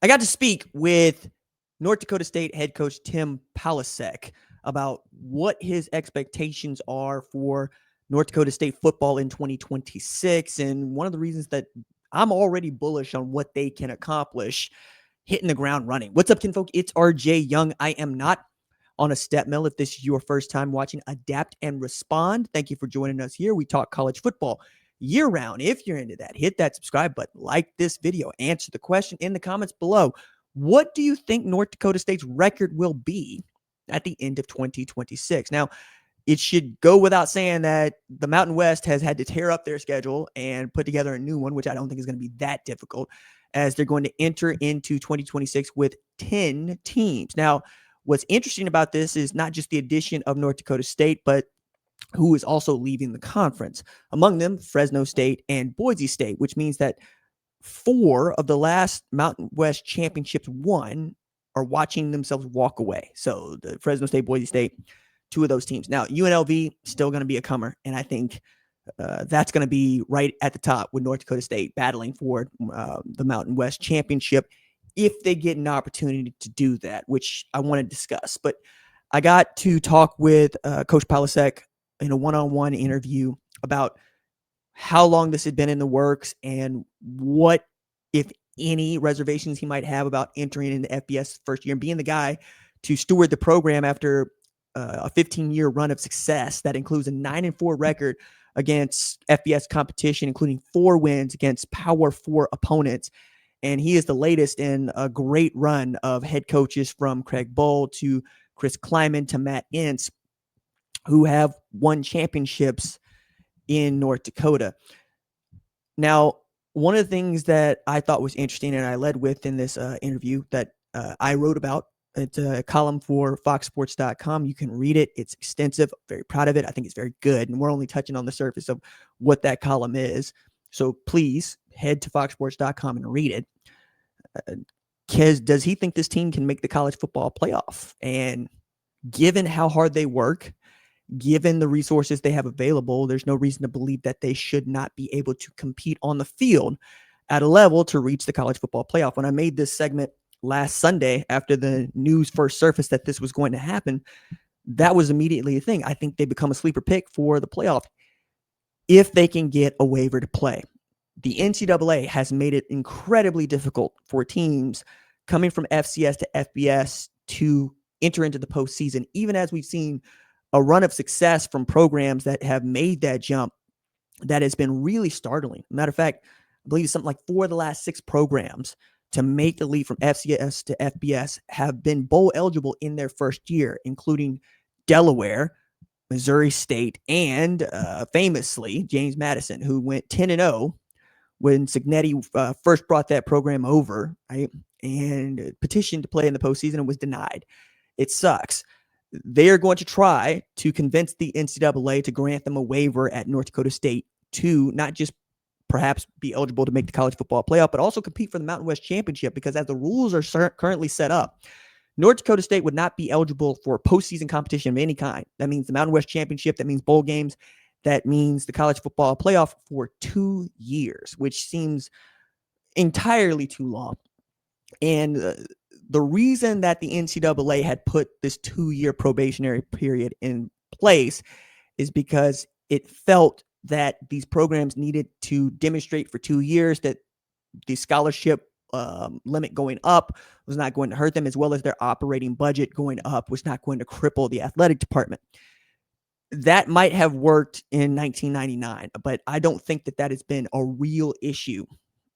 I got to speak with North Dakota State head coach Tim Polasek about what his expectations are for North Dakota State football in 2026. And one of the reasons that I'm already bullish on what they can accomplish hitting the ground running. What's up, kinfolk? It's RJ Young. I am not on a step mill. If this is your first time watching Adapt and Respond, thank you for joining us here. We talk college football year round. If you're into that, hit that subscribe button, like this video, answer the question in the comments below. What do you think North Dakota State's record will be at the end of 2026? Now, it should go without saying that the Mountain West has had to tear up their schedule and put together a new one, which I don't think is going to be that difficult, as they're going to enter into 2026 with 10 teams. Now, what's interesting about this is not just the addition of North Dakota State, but who is also leaving the conference. Among them, Fresno State and Boise State, which means that 4 of the last Mountain West championships won are watching themselves walk away. So the Fresno State, Boise State, 2 of those teams. Now, UNLV still going to be a comer, and I think that's going to be right at the top with North Dakota State battling for the Mountain West championship if they get an opportunity to do that, which I want to discuss. But I got to talk with Coach Polasek in a one-on-one interview about how long this had been in the works and what, if any, reservations he might have about entering into FBS first year and being the guy to steward the program after a 15-year run of success that includes a 9-4 record against FBS competition, including 4 wins against Power 4 opponents. And he is the latest in a great run of head coaches from Craig Bull to Chris Kleiman to Matt Ince, who have won championships in North Dakota. Now, one of the things that I thought was interesting and I led with in this interview that I wrote about, it's a column for foxsports.com. You can read it. It's extensive. very proud of it. I think it's very good. And we're only touching on the surface of what that column is. So please head to foxsports.com and read it. Does he think this team can make the college football playoff? And given how hard they work, given the resources they have available, there's no reason to believe that they should not be able to compete on the field at a level to reach the college football playoff. When I made this segment last Sunday, after the news first surfaced that this was going to happen, that was immediately a thing. I think they become a sleeper pick for the playoff if they can get a waiver to play. The NCAA has made it incredibly difficult for teams coming from FCS to FBS to enter into the postseason, even as we've seen a run of success from programs that have made that jump that has been really startling. Matter of fact, I believe something like 4 of the last 6 programs to make the leap from FCS to FBS have been bowl eligible in their first year, including Delaware, Missouri State, and famously James Madison, who went 10-0 when Cignetti first brought that program over, right, and petitioned to play in the postseason and was denied. It sucks. They are going to try to convince the NCAA to grant them a waiver at North Dakota State to not just perhaps be eligible to make the college football playoff, but also compete for the Mountain West Championship, because as the rules are currently set up, North Dakota State would not be eligible for postseason competition of any kind. That means the Mountain West Championship, that means bowl games, that means the college football playoff for 2 years, which seems entirely too long. And the reason that the NCAA had put this 2-year probationary period in place is because it felt that these programs needed to demonstrate for 2 years that the scholarship limit going up was not going to hurt them, as well as their operating budget going up was not going to cripple the athletic department. That might have worked in 1999, but I don't think that has been a real issue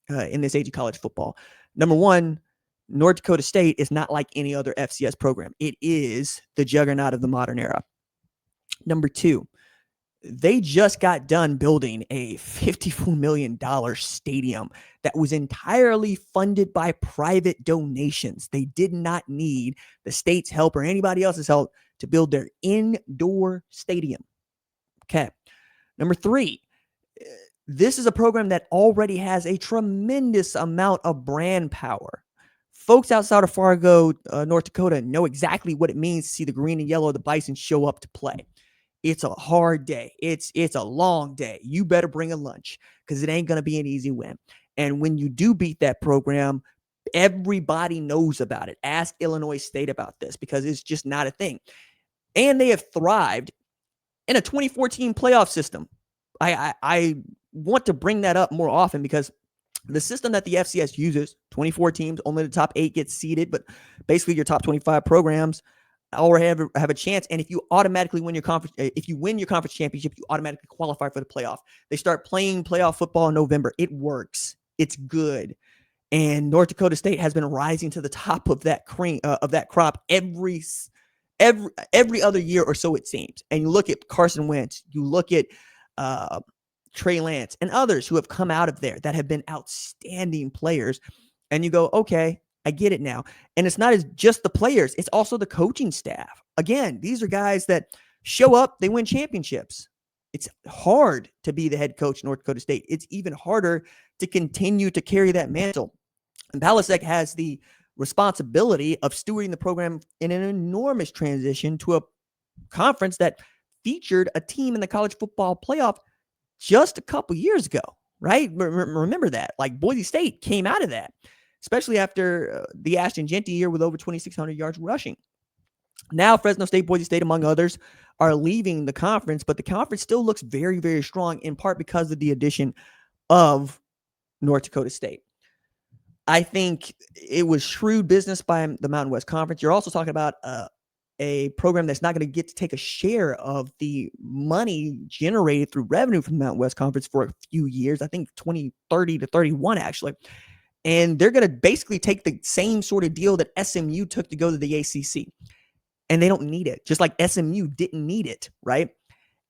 in this age of college football. Number one, North Dakota State is not like any other FCS program. It is the juggernaut of the modern era. Number two, they just got done building a $54 million stadium that was entirely funded by private donations. They did not need the state's help or anybody else's help to build their indoor stadium. Okay. Number three, this is a program that already has a tremendous amount of brand power. Folks outside of Fargo, North Dakota know exactly what it means to see the green and yellow of the Bison show up to play. It's a hard day. It's a long day. You better bring a lunch because it ain't going to be an easy win. And when you do beat that program, Everybody knows about it. Ask Illinois State about this because it's just not a thing. And they have thrived in a 2014 playoff system. I want to bring that up more often because the system that the FCS uses, 24 teams, only the top 8 get seeded, but basically your top 25 programs all have a chance. And if you automatically win your conference, if you win your conference championship, you automatically qualify for the playoff. They start playing playoff football in November. It works. It's good. And North Dakota State has been rising to the top of that crop every other year or so, it seems. And you look at Carson Wentz, you look at Trey Lance and others who have come out of there that have been outstanding players. And you go, okay, I get it now. And it's not just the players, it's also the coaching staff. Again, these are guys that show up, they win championships. It's hard to be the head coach of North Dakota State. It's even harder to continue to carry that mantle. And Polasek has the responsibility of stewarding the program in an enormous transition to a conference that featured a team in the college football playoff just a couple years ago, right? Remember that. Like Boise State came out of that, especially after the Ashton Jeanty year with over 2,600 yards rushing. Now, Fresno State, Boise State, among others, are leaving the conference, but the conference still looks very, very strong, in part because of the addition of North Dakota State. I think it was shrewd business by the Mountain West Conference. You're also talking about a program that's not going to get to take a share of the money generated through revenue from the Mountain West Conference for a few years. I think 2030 to 31, actually. And they're going to basically take the same sort of deal that SMU took to go to the ACC. And they don't need it, just like SMU didn't need it, right?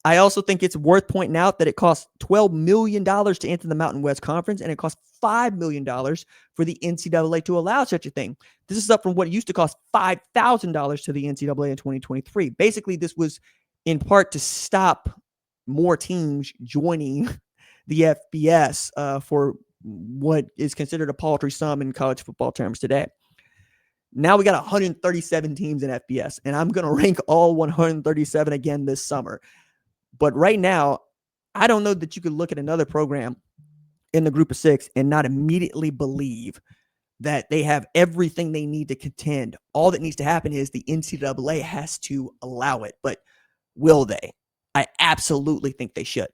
I also think it's worth pointing out that it costs $12 million to enter the Mountain West Conference, and it costs $5 million for the NCAA to allow such a thing. This is up from what used to cost $5,000 to the NCAA in 2023. Basically, this was in part to stop more teams joining the FBS for what is considered a paltry sum in college football terms today. Now we got 137 teams in FBS, and I'm going to rank all 137 again this summer. But right now, I don't know that you could look at another program in the group of 6 and not immediately believe that they have everything they need to contend. All that needs to happen is the NCAA has to allow it. But will they? I absolutely think they should.